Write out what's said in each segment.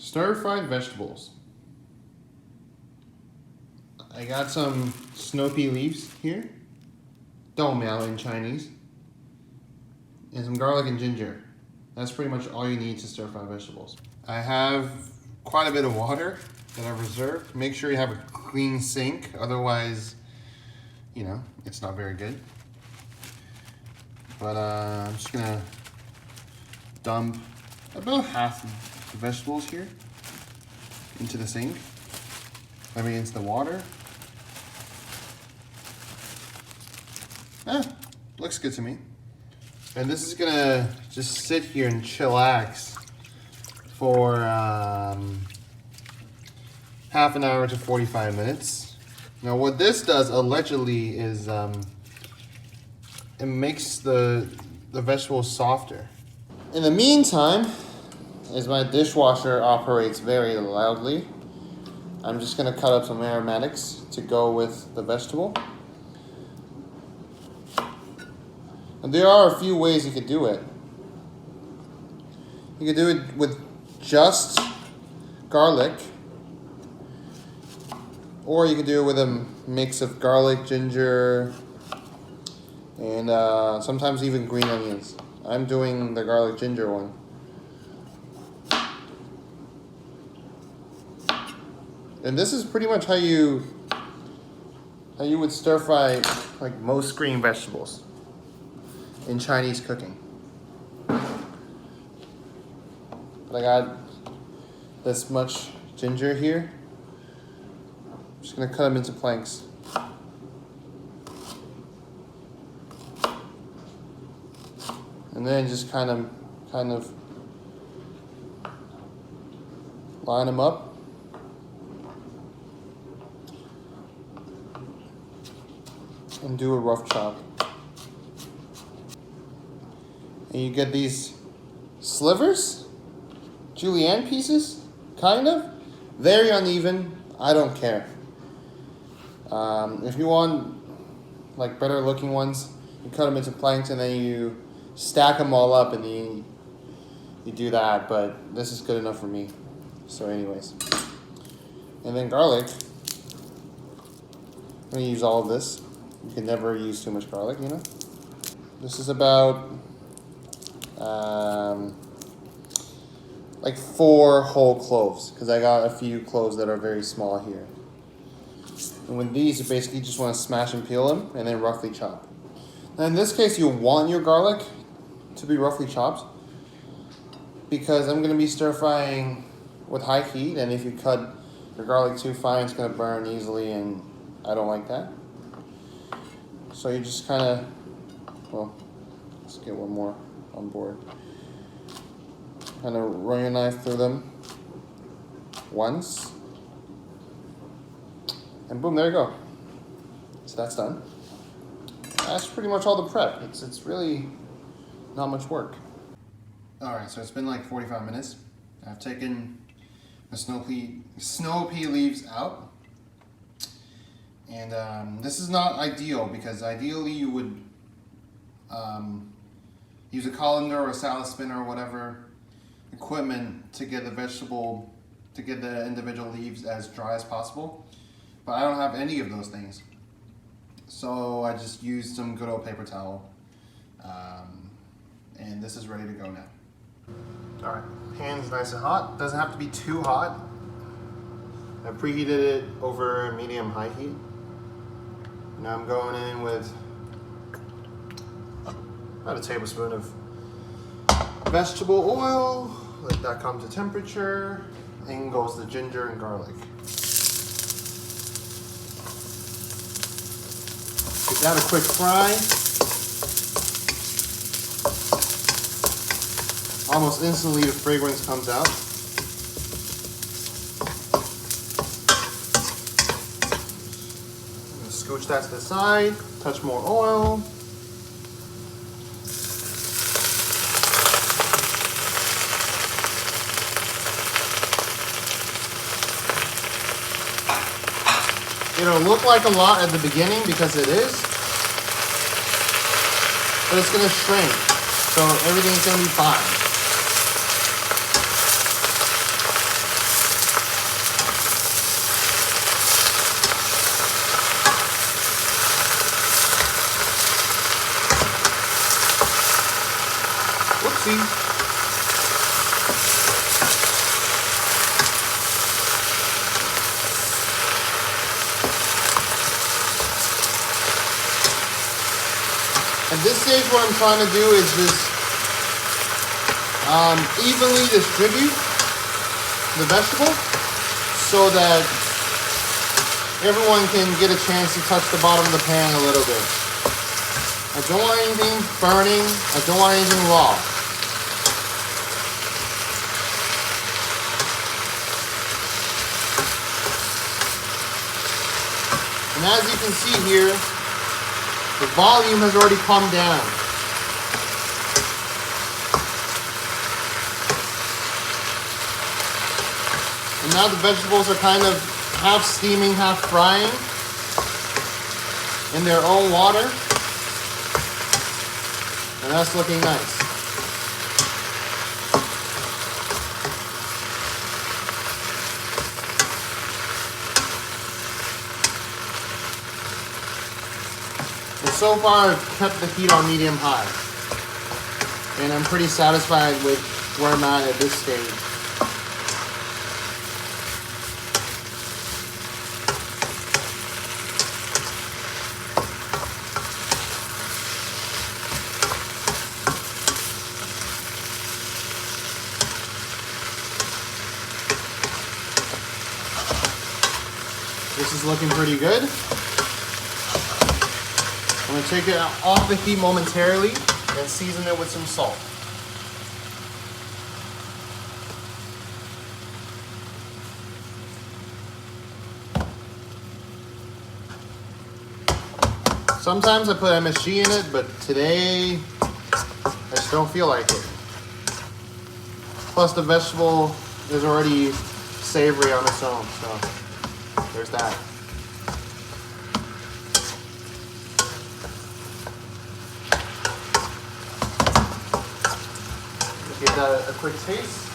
Stir-fried vegetables. I got some snow pea leaves here,豆苗in Chinese, and some garlic and ginger. That's pretty much all you need to stir-fry vegetables. I have quite a bit of water that I've reserved. Make sure you have a clean sink, otherwise, you know, it's not very good. But I'm just gonna dump about half the vegetables here into the sink. Into the water. Looks good to me. And this is gonna just sit here and chillax for half an hour to 45 minutes. Now what this does allegedly is it makes the vegetables softer. In the meantime, as my dishwasher operates very loudly, I'm just gonna cut up some aromatics to go with the vegetable. And there are a few ways you could do it. You could do it with just garlic, or you could do it with a mix of garlic, ginger, and sometimes even green onions. I'm doing the garlic ginger one. And this is pretty much how you would stir fry like most green vegetables in Chinese cooking. But I got this much ginger here. I'm just gonna cut them into planks. And then just kind of line them up. And do a rough chop. And you get these slivers, julienne pieces, kind of. Very uneven, I don't care. If you want like better looking ones, you cut them into planks and then you stack them all up and you do that, but this is good enough for me. So anyways. And then garlic. I'm gonna use all of this. You can never use too much garlic, you know? This is about like 4 whole cloves, because I got a few cloves that are very small here. And with these, you basically just want to smash and peel them and then roughly chop. Now in this case, you want your garlic to be roughly chopped because I'm going to be stir frying with high heat, and if you cut your garlic too fine, it's going to burn easily, and I don't like that. So you just kind of, well, let's get one more on board. Kind of run your knife through them once. And boom, there you go. So that's done. That's pretty much all the prep. It's really not much work. All right, so it's been like 45 minutes. I've taken the snow pea leaves out. And this is not ideal because ideally you would use a colander or a salad spinner or whatever equipment to get the individual leaves as dry as possible. But I don't have any of those things. So I just used some good old paper towel. And this is ready to go now. All right, pan's nice and hot. Doesn't have to be too hot. I preheated it over medium-high heat. Now I'm going in with about a tablespoon of vegetable oil. Let that come to temperature. In goes the ginger and garlic. Give that a quick fry. Almost instantly the fragrance comes out. Scooch that to the side, touch more oil. It'll look like a lot at the beginning because it is, but it's gonna shrink, so everything's gonna be fine. this stage, what I'm trying to do is just evenly distribute the vegetable so that everyone can get a chance to touch the bottom of the pan a little bit. I don't want anything burning. I don't want anything raw. And as you can see here, the volume has already come down. And now the vegetables are kind of half steaming, half frying in their own water. And that's looking nice. And so far I've kept the heat on medium high. And I'm pretty satisfied with where I'm at this stage. This is looking pretty good. I'm going to take it off the heat momentarily and season it with some salt. Sometimes I put MSG in it, but today I just don't feel like it. Plus the vegetable is already savory on its own, so there's that. Give that a quick taste.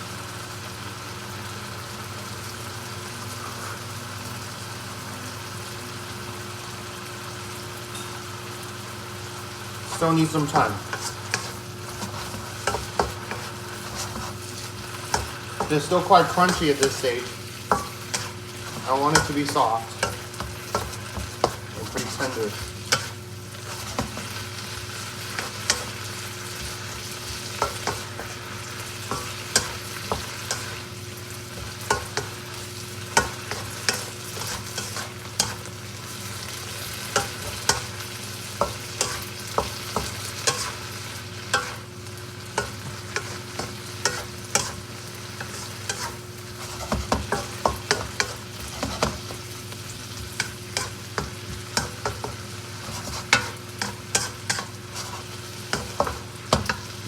Still need some time. They're still quite crunchy at this stage. I want it to be soft and pretty tender.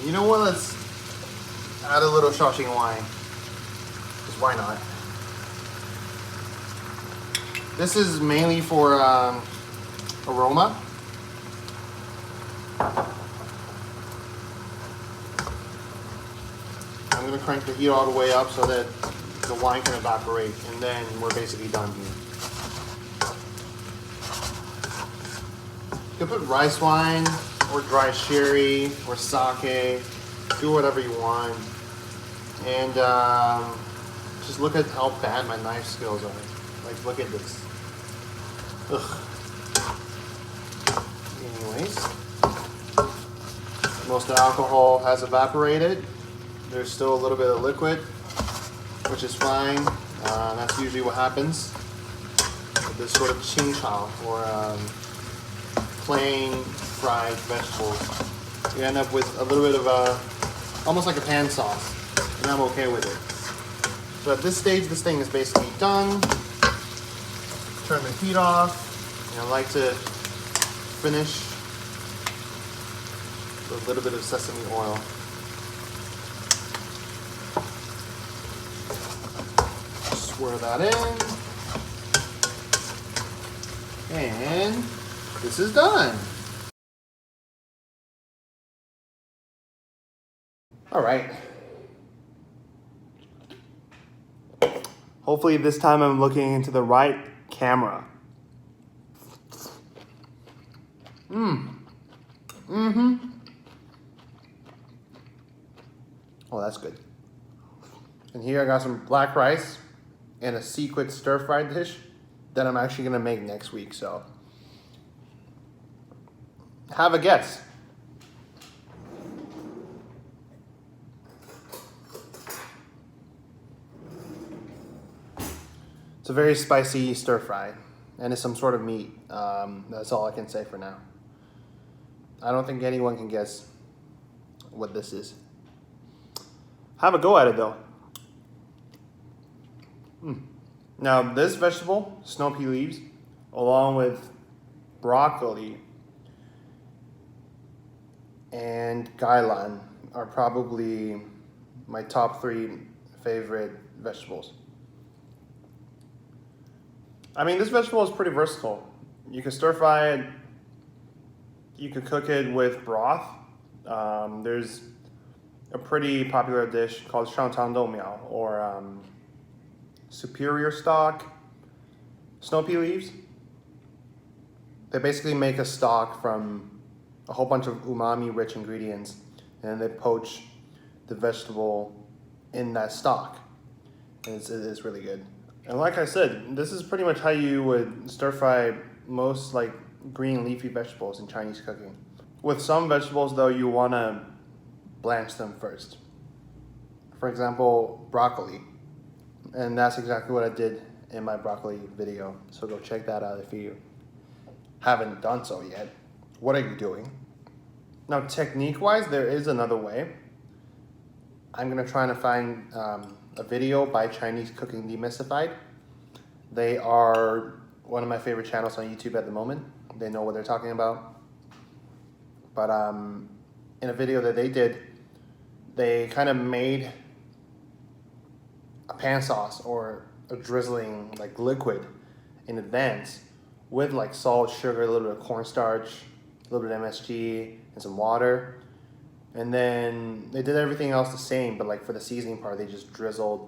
You know what? Let's add a little Shaoxing wine. Because why not? This is mainly for aroma. I'm going to crank the heat all the way up so that the wine can evaporate, and then we're basically done here. You can put rice wine or dry sherry or sake, do whatever you want. And just look at how bad my knife skills are. Like, look at this. Ugh. Anyways, most of the alcohol has evaporated. There's still a little bit of liquid, which is fine. That's usually what happens with this sort of清炒or plain fried vegetables. You end up with a little bit of almost like a pan sauce, and I'm okay with it. So at this stage, this thing is basically done. Turn the heat off, and I like to finish with a little bit of sesame oil. Swirl that in, and this is done. All right. Hopefully this time I'm looking into the right camera. Oh, that's good. And here I got some black rice and a secret stir-fried dish that I'm actually gonna make next week, so have a guess. It's a very spicy stir fry, and it's some sort of meat. That's all I can say for now. I don't think anyone can guess what this is. Have a go at it though. Now this vegetable, snow pea leaves, along with broccoli and gailan, are probably my top 3 favorite vegetables. I mean, this vegetable is pretty versatile. You can stir fry it, you can cook it with broth. There's a pretty popular dish called清炒豆苗, or superior stock snow pea leaves. They basically make a stock from a whole bunch of umami-rich ingredients, and they poach the vegetable in that stock. And it's really good. And like I said, this is pretty much how you would stir fry most like green leafy vegetables in Chinese cooking. With some vegetables though, you want to blanch them first. For example, broccoli. And that's exactly what I did in my broccoli video. So go check that out if you haven't done so yet. What are you doing? Now, technique-wise, there is another way. I'm gonna try to find a video by Chinese Cooking Demystified. They are one of my favorite channels on YouTube at the moment. They know what they're talking about. But in a video that they did, they kind of made a pan sauce or a drizzling like liquid in advance with like salt, sugar, a little bit of cornstarch, a little bit of MSG, and some water. And then they did everything else the same, but like for the seasoning part, they just drizzled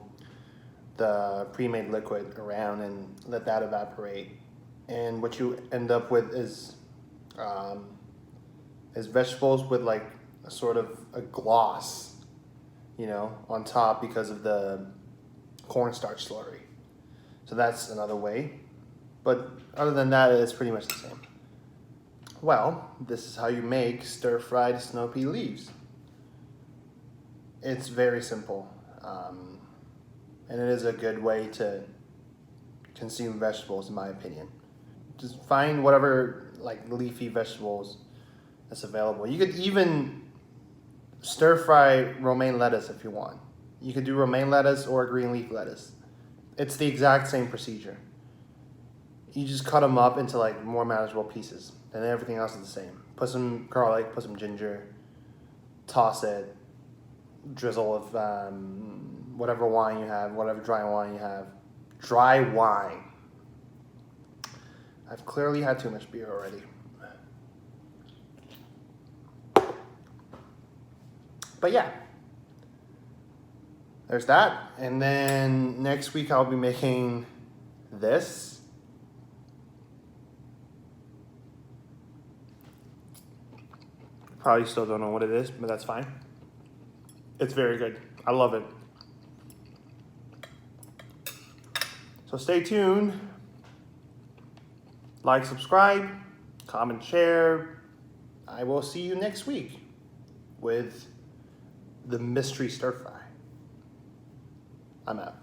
the pre-made liquid around and let that evaporate. And what you end up with is vegetables with like a sort of a gloss, you know, on top because of the cornstarch slurry. So that's another way. But other than that, it's pretty much the same. Well, this is how you make stir-fried snow pea leaves. It's very simple, and it is a good way to consume vegetables, in my opinion. Just find whatever like leafy vegetables that's available. You could even stir-fry romaine lettuce if you want. You could do romaine lettuce or green leaf lettuce. It's the exact same procedure. You just cut them up into like more manageable pieces, and everything else is the same. Put some garlic, put some ginger, toss it, drizzle of whatever wine you have, whatever dry wine you have. Dry wine. I've clearly had too much beer already. But yeah, there's that. And then next week I'll be making this. Probably still don't know what it is, but that's fine. It's very good. I love it. So stay tuned. Like, subscribe, comment, share. I will see you next week with the mystery stir fry. I'm out.